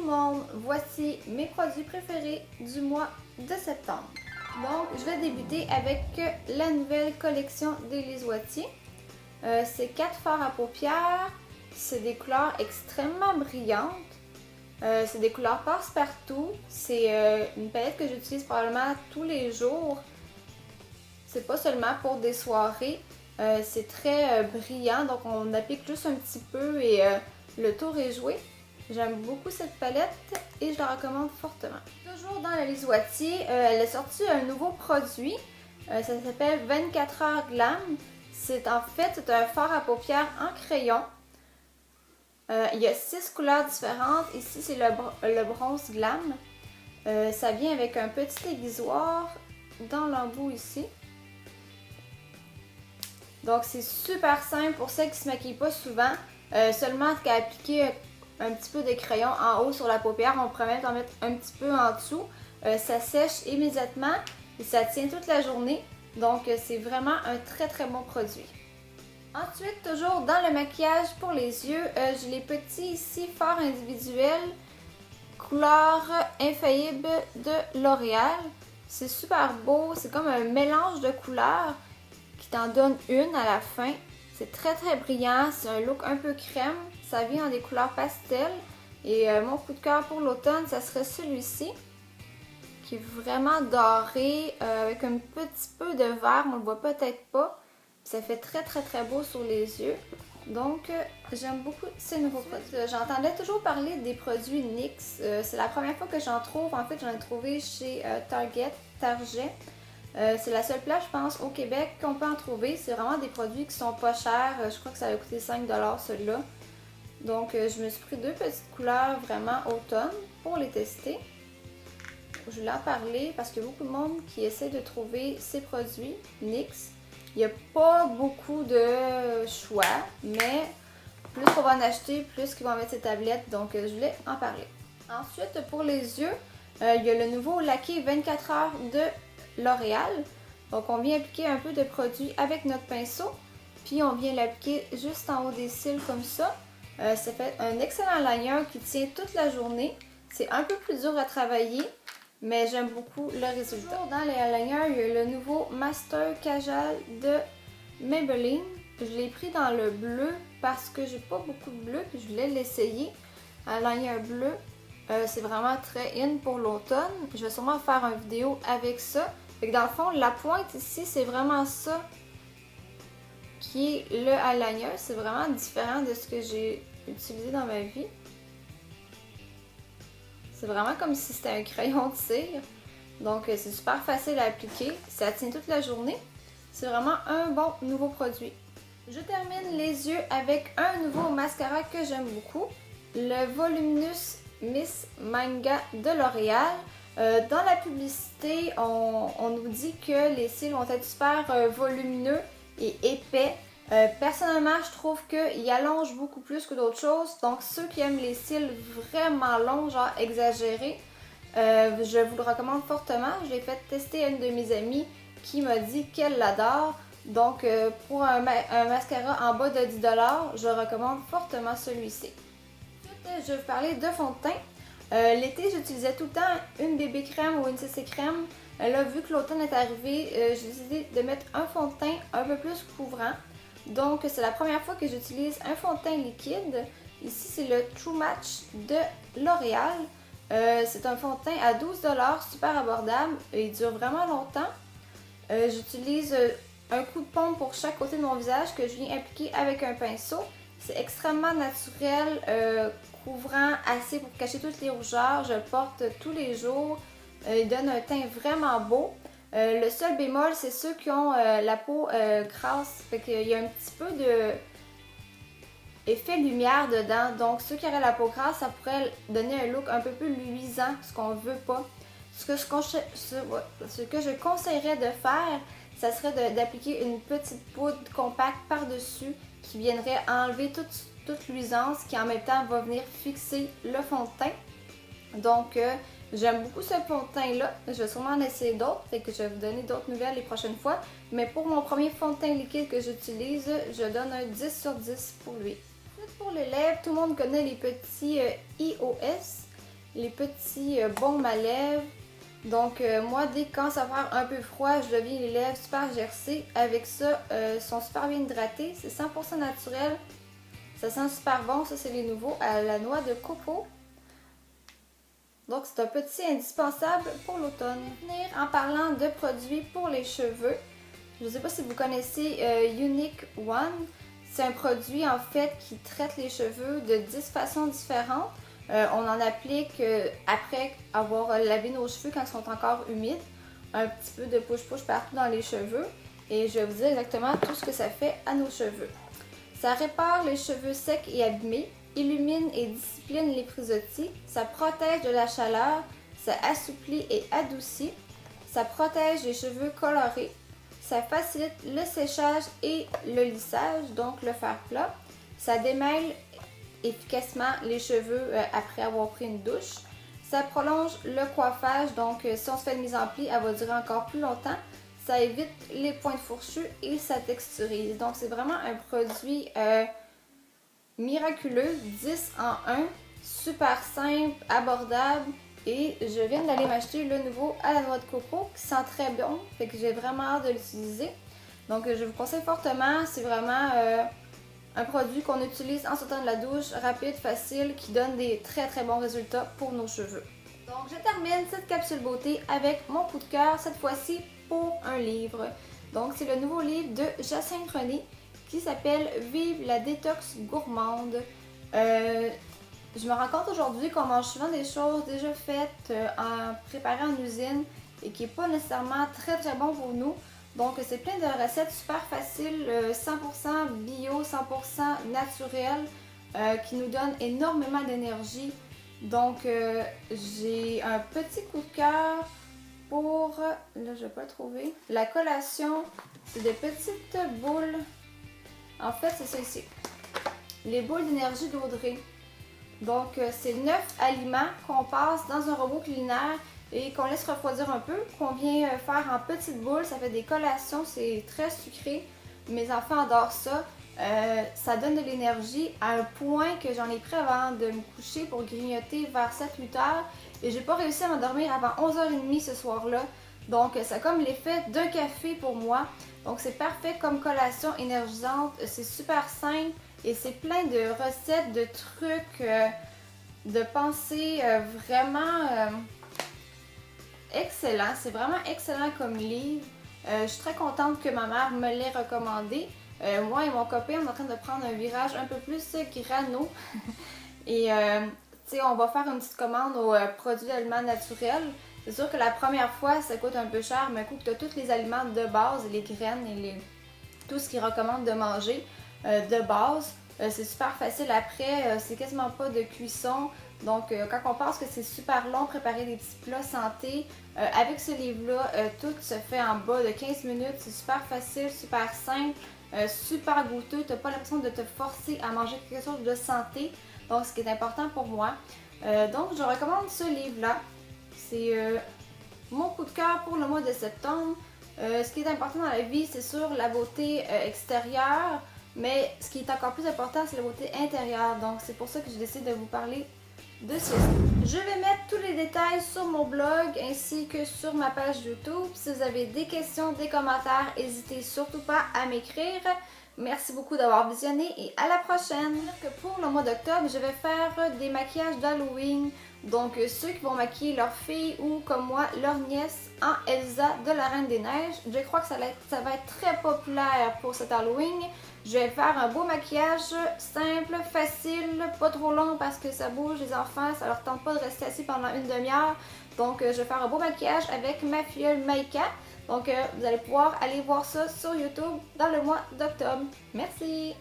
le monde, voici mes produits préférés du mois de septembre. Donc, je vais débuter avec la nouvelle collection d'Élise Wattier. C'est 4 fards à paupières, c'est des couleurs extrêmement brillantes, c'est des couleurs passe-partout, c'est une palette que j'utilise probablement tous les jours. C'est pas seulement pour des soirées, c'est très brillant, donc on applique juste un petit peu et le tour est joué. J'aime beaucoup cette palette et je la recommande fortement. Toujours dans l'Élise Wattier, elle a sorti un nouveau produit. Ça s'appelle 24 heures glam. C'est un fard à paupières en crayon. Il y a 6 couleurs différentes. Ici, c'est le bronze glam. Ça vient avec un petit aiguisoir dans l'embout ici. Donc, c'est super simple pour celles qui ne se maquillent pas souvent. Seulement qu'à appliquer un petit peu de crayon en haut sur la paupière, on pourrait même en mettre un petit peu en dessous. Ça sèche immédiatement et ça tient toute la journée. Donc c'est vraiment un très bon produit. Ensuite, toujours dans le maquillage pour les yeux, j'ai les petits ici fards individuels couleur infaillible de L'Oréal. C'est super beau, c'est comme un mélange de couleurs qui t'en donne une à la fin. C'est très brillant, c'est un look un peu crème, ça vient en des couleurs pastel et mon coup de cœur pour l'automne, ça serait celui-ci qui est vraiment doré avec un petit peu de vert, on le voit peut-être pas. Ça fait très beau sur les yeux, donc j'aime beaucoup ces nouveaux produits. J'entendais toujours parler des produits NYX, c'est la première fois que j'en trouve, en fait j'en ai trouvé chez Target. C'est la seule place, je pense, au Québec qu'on peut en trouver. C'est vraiment des produits qui sont pas chers. Je crois que ça a coûté 5$ celui-là. Donc, je me suis pris 2 petites couleurs vraiment automne pour les tester. Je voulais en parler parce qu'il y a beaucoup de monde qui essaie de trouver ces produits NYX. Il n'y a pas beaucoup de choix, mais plus on va en acheter, plus qu'ils vont mettre ces tablettes. Donc, je voulais en parler. Ensuite, pour les yeux, il y a le nouveau laqué 24 heures de L'Oréal. Donc on vient appliquer un peu de produit avec notre pinceau, puis on vient l'appliquer juste en haut des cils comme ça. Ça fait un excellent liner qui tient toute la journée. C'est un peu plus dur à travailler, mais j'aime beaucoup le résultat. Dans les liners, il y a le nouveau Master Kajal de Maybelline. Je l'ai pris dans le bleu parce que j'ai pas beaucoup de bleu, puis je voulais l'essayer. Un liner bleu. C'est vraiment très in pour l'automne. Je vais sûrement faire une vidéo avec ça. Fait que dans le fond, la pointe ici, c'est vraiment ça qui est le eyeliner. C'est vraiment différent de ce que j'ai utilisé dans ma vie. C'est vraiment comme si c'était un crayon de cire. Donc c'est super facile à appliquer. Ça tient toute la journée. C'est vraiment un bon nouveau produit. Je termine les yeux avec un nouveau mascara que j'aime beaucoup. Le Voluminous Miss Manga de L'Oréal. Dans la publicité, on nous dit que les cils vont être super volumineux et épais. Personnellement, je trouve qu'ils allongent beaucoup plus que d'autres choses. Donc, ceux qui aiment les cils vraiment longs, genre exagérés, je vous le recommande fortement. Je l'ai fait tester à une de mes amies qui m'a dit qu'elle l'adore. Donc, pour un mascara en bas de 10$, je recommande fortement celui-ci. Ensuite, je vais vous parler de fond de teint. L'été, j'utilisais tout le temps une bébé crème ou une CC crème. Là, vu que l'automne est arrivé, j'ai décidé de mettre un fond de teint un peu plus couvrant. Donc, c'est la première fois que j'utilise un fond de teint liquide. Ici, c'est le True Match de L'Oréal. C'est un fond de teint à 12$, super abordable. Il dure vraiment longtemps. J'utilise un coup de pompe pour chaque côté de mon visage que je viens appliquer avec un pinceau. C'est extrêmement naturel, couvrant, assez pour cacher toutes les rougeurs. Je le porte tous les jours. Il donne un teint vraiment beau. Le seul bémol, c'est ceux qui ont la peau grasse. Fait qu'il y a un petit peu de effet lumière dedans. Donc ceux qui auraient la peau grasse, ça pourrait donner un look un peu plus luisant, ce qu'on veut pas. Ce que je conseillerais de faire, ça serait d'appliquer une petite poudre compacte par-dessus qui viendrait enlever toute luisance, qui en même temps va venir fixer le fond de teint. Donc, j'aime beaucoup ce fond de teint-là. Je vais sûrement en essayer d'autres, fait que je vais vous donner d'autres nouvelles les prochaines fois. Mais pour mon premier fond de teint liquide que j'utilise, je donne un 10 sur 10 pour lui. Ensuite, pour les lèvres, tout le monde connaît les petits EOS. les petits baumes à lèvres. Donc moi, dès que quand ça va faire un peu froid, je deviens les lèvres super gercées. Avec ça, ils sont super bien hydratés. C'est 100% naturel. Ça sent super bon. Ça, c'est les nouveaux à la noix de coco. Donc c'est un petit indispensable pour l'automne. Finir en parlant de produits pour les cheveux. Je ne sais pas si vous connaissez Unique One. C'est un produit en fait qui traite les cheveux de 10 façons différentes. On en applique après avoir lavé nos cheveux quand ils sont encore humides. Un petit peu de push-push partout dans les cheveux. Et je vais vous dire exactement tout ce que ça fait à nos cheveux. Ça répare les cheveux secs et abîmés, illumine et discipline les frisottis, ça protège de la chaleur, ça assouplit et adoucit, ça protège les cheveux colorés, ça facilite le séchage et le lissage, donc le fer plat, ça démêle efficacement les cheveux après avoir pris une douche, ça prolonge le coiffage, donc si on se fait une mise en pli, elle va durer encore plus longtemps. Ça évite les pointes fourchues et ça texturise. Donc c'est vraiment un produit miraculeux, 10 en 1, super simple, abordable. Et je viens d'aller m'acheter le nouveau à la noix de coco qui sent très bon, fait que j'ai vraiment hâte de l'utiliser. Donc je vous conseille fortement, c'est vraiment un produit qu'on utilise en sortant de la douche, rapide, facile, qui donne des très très bons résultats pour nos cheveux. Donc je termine cette capsule beauté avec mon coup de cœur, cette fois-ci pour un livre. Donc c'est le nouveau livre de Jacinthe René qui s'appelle Vive la détox gourmande. Je me rends compte aujourd'hui qu'on mange souvent des choses déjà faites, préparées en usine et qui n'est pas nécessairement très très bon pour nous. Donc c'est plein de recettes super faciles, 100% bio, 100% naturelles, qui nous donnent énormément d'énergie. Donc j'ai un petit coup de cœur pour, là je vais pas le trouver, la collation. C'est des petites boules, en fait c'est ça ici, les boules d'énergie d'Audrey. Donc c'est 9 aliments qu'on passe dans un robot culinaire et qu'on laisse refroidir un peu, qu'on vient faire en petites boules. Ça fait des collations, c'est très sucré. Mes enfants adorent ça. Ça donne de l'énergie à un point que j'en ai pris avant de me coucher pour grignoter vers 7-8 heures. Et j'ai pas réussi à m'endormir avant 11h30 ce soir-là. Donc ça a comme l'effet d'un café pour moi. Donc c'est parfait comme collation énergisante. C'est super simple et c'est plein de recettes, de trucs, de pensées vraiment excellent. C'est vraiment excellent comme livre. Je suis très contente que ma mère me l'ait recommandé. Moi et mon copain, on est en train de prendre un virage un peu plus grano. Et tu sais, on va faire une petite commande aux produits aliments naturels. C'est sûr que la première fois, ça coûte un peu cher, mais un coup que tu as tous les aliments de base, les graines et tout ce qu'ils recommandent de manger de base, c'est super facile après, c'est quasiment pas de cuisson. Donc quand on pense que c'est super long préparer des petits plats santé, avec ce livre-là, tout se fait en bas de 15 minutes. C'est super facile, super simple, super goûteux. Tu n'as pas l'impression de te forcer à manger quelque chose de santé. Donc ce qui est important pour moi. Donc je recommande ce livre-là. C'est mon coup de cœur pour le mois de septembre. Ce qui est important dans la vie, c'est sûr la beauté extérieure. Mais ce qui est encore plus important, c'est la beauté intérieure. Donc c'est pour ça que je décide de vous parler de ceci. Je vais mettre tous les détails sur mon blog ainsi que sur ma page YouTube. Si vous avez des questions, des commentaires, n'hésitez surtout pas à m'écrire. Merci beaucoup d'avoir visionné et à la prochaine! Pour le mois d'octobre, je vais faire des maquillages d'Halloween. Donc ceux qui vont maquiller leur fille ou comme moi, leur nièce en Elsa de la Reine des Neiges. Je crois que ça va être très populaire pour cet Halloween. Je vais faire un beau maquillage simple, facile, pas trop long parce que ça bouge les enfants, ça leur tente pas de rester assis pendant une demi-heure. Donc je vais faire un beau maquillage avec ma filleule Maïka. Donc vous allez pouvoir aller voir ça sur YouTube dans le mois d'octobre. Merci!